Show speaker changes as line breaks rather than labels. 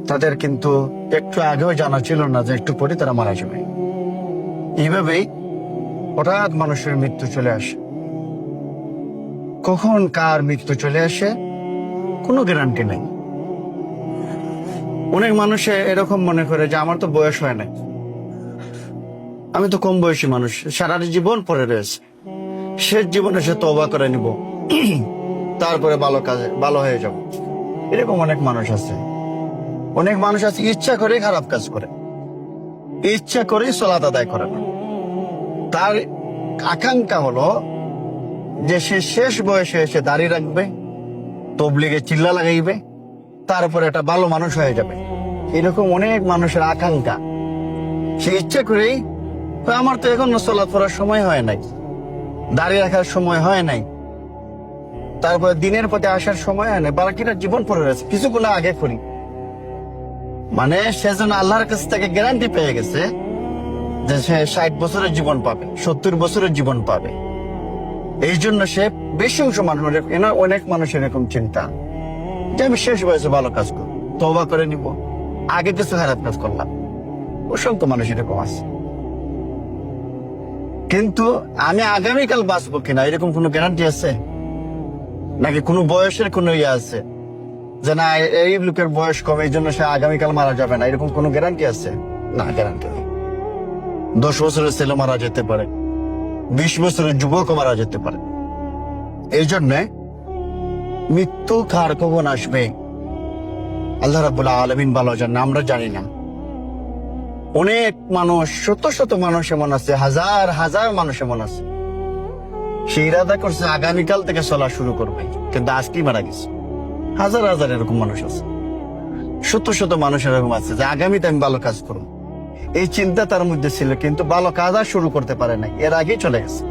তাদের কিন্তু একটু আগেও জানা ছিল না যে একটু পরে তারা মারা যাবে। এইভাবেই হঠাৎ মানুষের মৃত্যু চলে আসে। কখন কার মৃত্যু চলে আসে কোনো গ্যারান্টি নেই। অনেক মানুষে এরকম মনে করে যে আমার তো বয়স হয় নাই, আমি তো কম বয়সী মানুষ, সারা জীবন পড়ে রয়েছে, শেষ জীবনে সে তওবা করে নিব, তারপরে ভালো কাজে ভালো হয়ে যাব। এরকম অনেক মানুষ আছে। অনেক মানুষ আছে ইচ্ছা করে খারাপ কাজ করে, ইচ্ছা করে সালাত আদায় করে না। তার আকাঙ্ক্ষা হলো যে সে শেষ বয়সে এসে দাড়ি রাখবে, তবলিগে চিল্লা লাগাইবে, তারপরে একটা ভালো মানুষ হয়ে যাবে। এরকম অনেক মানুষের আকাঙ্ক্ষা। সে ইচ্ছা করেই আমার তো এখন সালাত পড়ার সময় হয় নাই, দাড়ি রাখার সময় হয় নাই, তারপরে দিনের পথে আসার সময় হয় নাই, বাকিটা জীবন পড়ে রয়েছে, কিছুক্ষণ আগে করি। মানে সে যেন আল্লাহর কাছ থেকে গ্যারান্টি পেয়ে গেছে যে সে 60 বছরের জীবন পাবে, 70 বছরের জীবন পাবে। এই জন্য সে বেশি অংশ মানুষ, অনেক মানুষ এরকম চিন্তা যে আমি শেষ বয়সে ভালো কাজ করব, তওবা করে নিব, আগে কিছু খারাপ কাজ করলাম। অসংখ্য মানুষ এরকম আছে। কিন্তু আমি আগামীকাল বাঁচবো কিনা এরকম কোনো গ্যারান্টি আছে নাকি কোনো বয়সের কোনো ইয়ে আছে যে না এই লোকের বয়স কম এই জন্য সে আগামীকাল মারা যাবে না, এরকম কোনো গ্যারান্টি আছে? না, গ্যারান্টি নেই। 10 বছরের ছেলে মারা যেতে পারে, 20 বছরের যুবকও মারা যেতে পারে। এই জন্যে মৃত্যু কার কখন আসবে আল্লাহ রাব্বুল আলামিন ভালো জানেন, আমরা জানি না। অনেক মানুষ, শত শত মানুষ এমন আছে, হাজার হাজার মানুষ এমন আছে, সে ইরাদা করছে আগামীকাল থেকে চলা শুরু করবে, কিন্তু আজকেই মারা গেছে। হাজার হাজার এরকম মানুষ আছে, শত শত মানুষ এরকম আছে যে আগামীতে আমি ভালো কাজ করবো, এই চিন্তা তার মধ্যে ছিল, কিন্তু ভালো কাজ আর শুরু করতে পারে নাই, এর আগেই চলে গেছে।